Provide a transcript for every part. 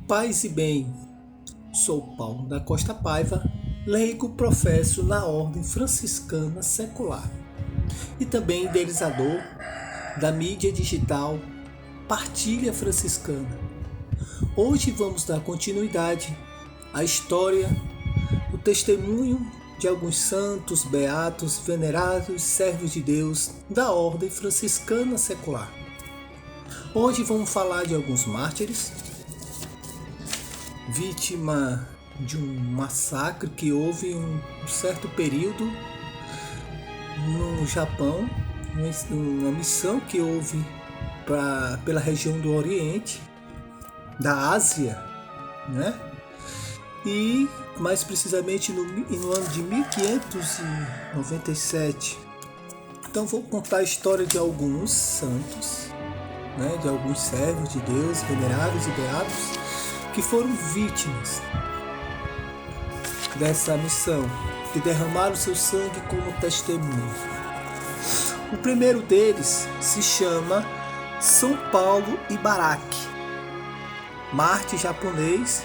Paz e bem, sou Paulo da Costa Paiva, leigo professo na Ordem Franciscana Secular e também idealizador da mídia digital Partilha Franciscana. Hoje vamos dar continuidade à história, o testemunho de alguns santos, beatos, venerados, servos de Deus da Ordem Franciscana Secular. Hoje vamos falar de alguns mártires, vítima de um massacre que houve em um certo período no Japão, uma missão que houve pela região do Oriente, da Ásia, né? E mais precisamente no ano de 1597. Então vou contar a história de alguns santos, né? De alguns servos de Deus, venerados e beatos, que foram vítimas dessa missão, que derramaram seu sangue como testemunho. O primeiro deles se chama São Paulo Ibaraki, mártir japonês.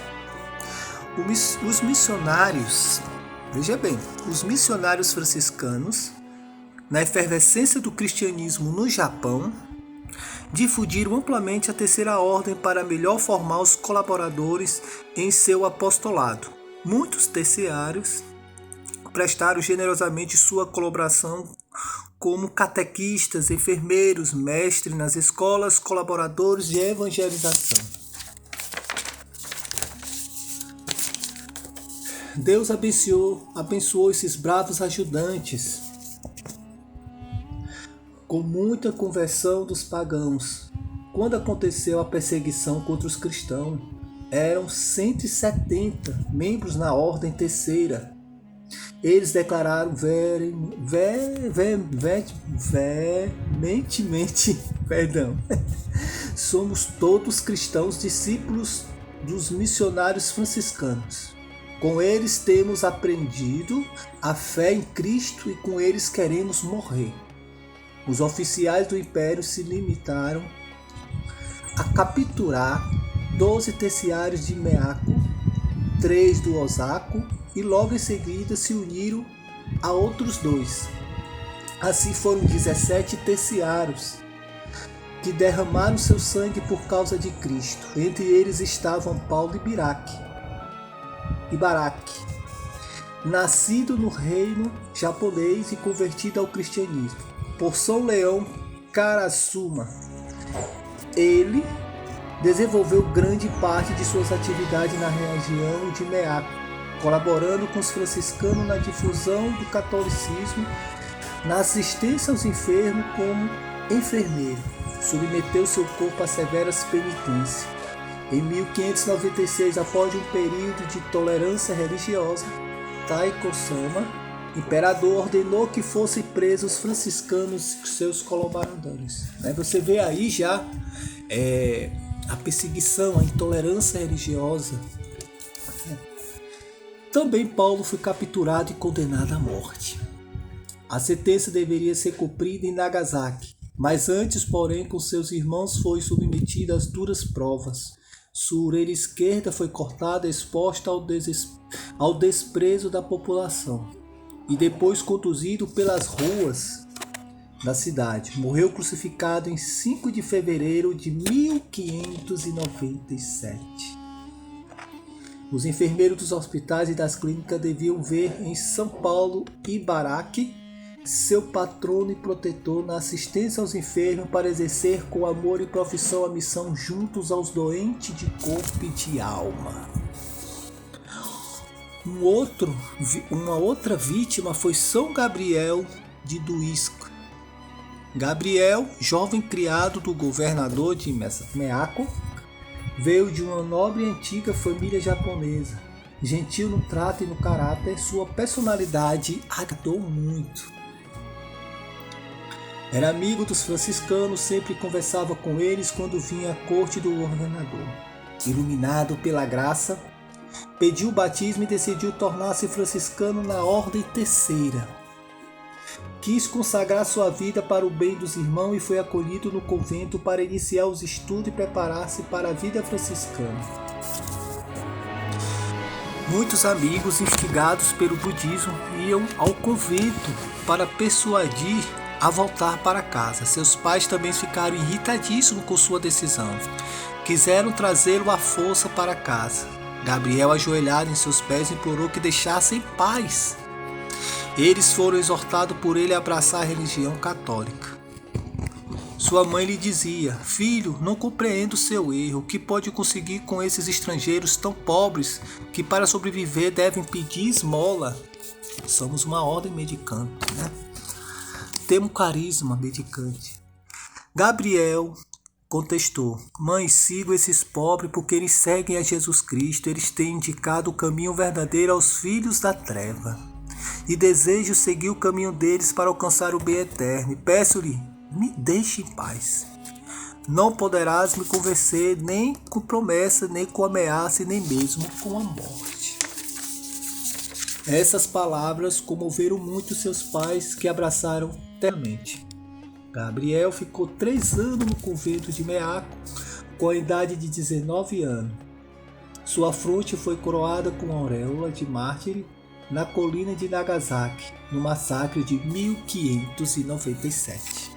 Os missionários, veja bem, os missionários franciscanos, na efervescência do cristianismo no Japão, difundiram amplamente a terceira ordem para melhor formar os colaboradores em seu apostolado. Muitos terciários prestaram generosamente sua colaboração como catequistas, enfermeiros, mestres nas escolas, colaboradores de evangelização. Deus abençoou esses bravos ajudantes com muita conversão dos pagãos. Quando aconteceu a perseguição contra os cristãos, eram 170 membros na ordem terceira. Eles declararam veementemente, somos todos cristãos, discípulos dos missionários franciscanos. Com eles temos aprendido a fé em Cristo e com eles queremos morrer. Os oficiais do império se limitaram a capturar 12 terciários de Meako, 3 do Osaka, e logo em seguida se uniram a outros 2. Assim foram 17 terciários que derramaram seu sangue por causa de Cristo. Entre eles estavam Paulo Ibaraki, nascido no reino japonês e convertido ao cristianismo por São Leão Karasuma. Ele desenvolveu grande parte de suas atividades na região de Meako, colaborando com os franciscanos na difusão do catolicismo, na assistência aos enfermos como enfermeiro. Submeteu seu corpo a severas penitências. Em 1596, após um período de tolerância religiosa, Taiko-sama, imperador, ordenou que fossem presos os franciscanos e seus colaboradores. Você vê aí já a perseguição, a intolerância religiosa. Também Paulo foi capturado e condenado à morte. A sentença deveria ser cumprida em Nagasaki, mas antes, porém, com seus irmãos foi submetido às duras provas. Sua orelha esquerda foi cortada, exposta ao desprezo da população, e depois conduzido pelas ruas da cidade. Morreu crucificado em 5 de fevereiro de 1597. Os enfermeiros dos hospitais e das clínicas deviam ver em São Paulo Ibaraki seu patrono e protetor na assistência aos enfermos para exercer com amor e profissão a missão juntos aos doentes de corpo e de alma. Uma outra vítima foi São Gabriel de Duisco. Gabriel, jovem criado do governador de Meako, veio de uma nobre e antiga família japonesa. Gentil no trato e no caráter, sua personalidade agradou muito. Era amigo dos franciscanos, sempre conversava com eles quando vinha à corte do governador. Iluminado pela graça, pediu o batismo e decidiu tornar-se franciscano na ordem terceira. quis consagrar sua vida para o bem dos irmãos e foi acolhido no convento para iniciar os estudos e preparar-se para a vida franciscana. Muitos amigos, instigados pelo budismo, iam ao convento para persuadir a voltar para casa. Seus pais também ficaram irritadíssimos com sua decisão. Quiseram trazê-lo à força para casa. Gabriel, ajoelhado em seus pés, implorou que deixassem em paz. Eles foram exortados por ele a abraçar a religião católica. Sua mãe lhe dizia: filho, não compreendo seu erro. O que pode conseguir com esses estrangeiros tão pobres que para sobreviver devem pedir esmola? Somos uma ordem mendicante, né? Temos carisma mendicante. Gabriel contestou: mãe, sigo esses pobres porque eles seguem a Jesus Cristo. Eles têm indicado o caminho verdadeiro aos filhos da treva. E desejo seguir o caminho deles para alcançar o bem eterno. Peço-lhe, me deixe em paz. Não poderás me convencer nem com promessa, nem com ameaça, nem mesmo com a morte. Essas palavras comoveram muito seus pais, que abraçaram eternamente. Gabriel ficou 3 anos no convento de Meaco, com a idade de 19 anos. Sua fronte foi coroada com a auréola de mártir na colina de Nagasaki, no massacre de 1597.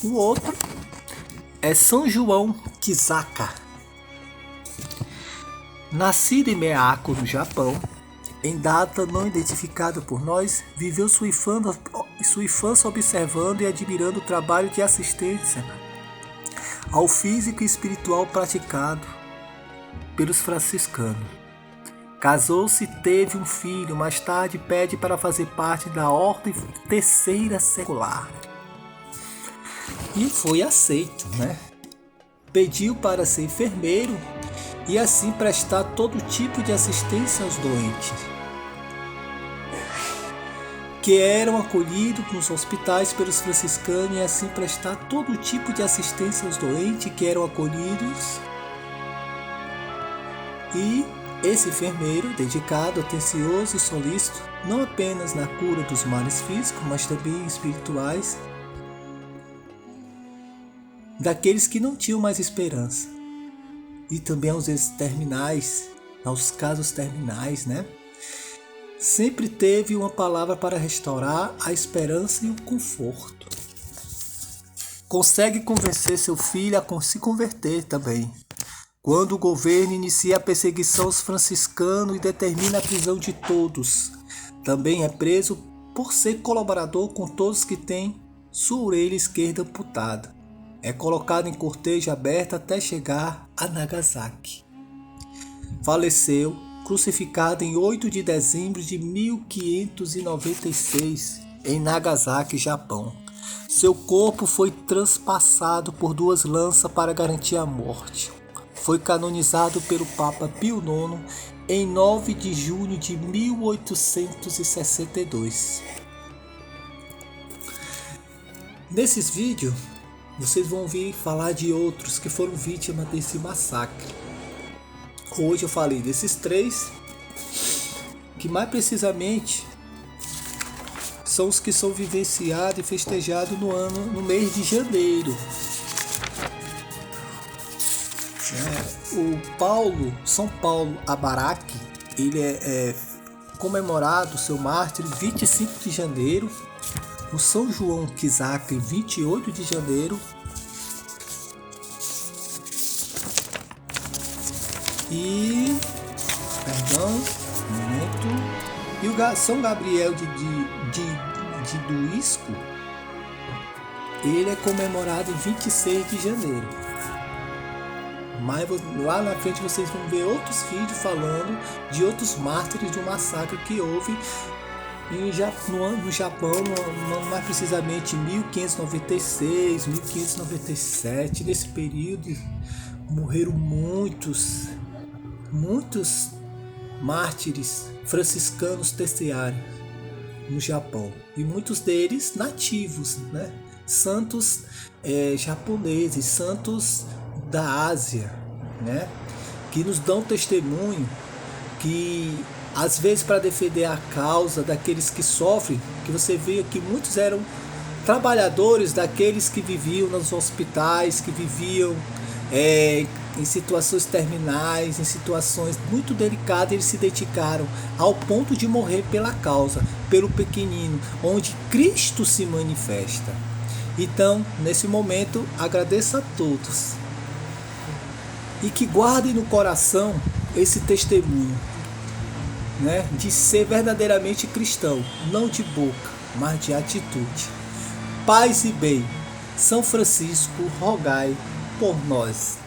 O outro é São João Kisaka. Nascido em Meaco, no Japão, em data não identificada por nós, viveu sua infância observando e admirando o trabalho de assistência ao físico e espiritual praticado pelos franciscanos. Casou-se e teve um filho. Mais tarde pede para fazer parte da ordem terceira secular. E foi aceito, né? Pediu para ser enfermeiro e assim prestar todo tipo de assistência aos doentes, que eram acolhidos nos hospitais pelos franciscanos, e assim prestar todo tipo de assistência aos doentes que eram acolhidos. E esse enfermeiro, dedicado, atencioso e solícito, não apenas na cura dos males físicos, mas também espirituais, daqueles que não tinham mais esperança. E também aos terminais, aos casos terminais, né? Sempre teve uma palavra para restaurar a esperança e o conforto. Consegue convencer seu filho a se converter também. Quando o governo inicia a perseguição aos franciscanos e determina a prisão de todos, também é preso por ser colaborador com todos que têm sua orelha esquerda amputada. É colocado em cortejo aberto até chegar a Nagasaki. Faleceu crucificado em 8 de dezembro de 1596 em Nagasaki, Japão. Seu corpo foi transpassado por 2 lanças para garantir a morte. Foi canonizado pelo Papa Pio IX em 9 de junho de 1862. Nesses vídeos, vocês vão ouvir falar de outros que foram vítimas desse massacre. Hoje eu falei desses 3, que mais precisamente são os que são vivenciados e festejados no mês de janeiro. O São Paulo Abaraki, ele é comemorado seu mártir 25 de janeiro. O São João Kisaka, 28 de janeiro. E o São Gabriel de Duisco, ele é comemorado em 26 de janeiro. Mas lá na frente vocês vão ver outros vídeos falando de outros mártires do massacre que houve no Japão, mais precisamente em 1596, 1597. Nesse período morreram muitos mártires franciscanos terciários no Japão, e muitos deles nativos, né? Santos japoneses, santos da Ásia, né? Que nos dão testemunho que às vezes para defender a causa daqueles que sofrem, que você vê que muitos eram trabalhadores daqueles que viviam nos hospitais, que viviam em situações terminais, em situações muito delicadas. Eles se dedicaram ao ponto de morrer pela causa, pelo pequenino, onde Cristo se manifesta. Então, nesse momento, agradeço a todos e que guardem no coração esse testemunho, né, de ser verdadeiramente cristão, não de boca, mas de atitude. Paz e bem, São Francisco, rogai por nós.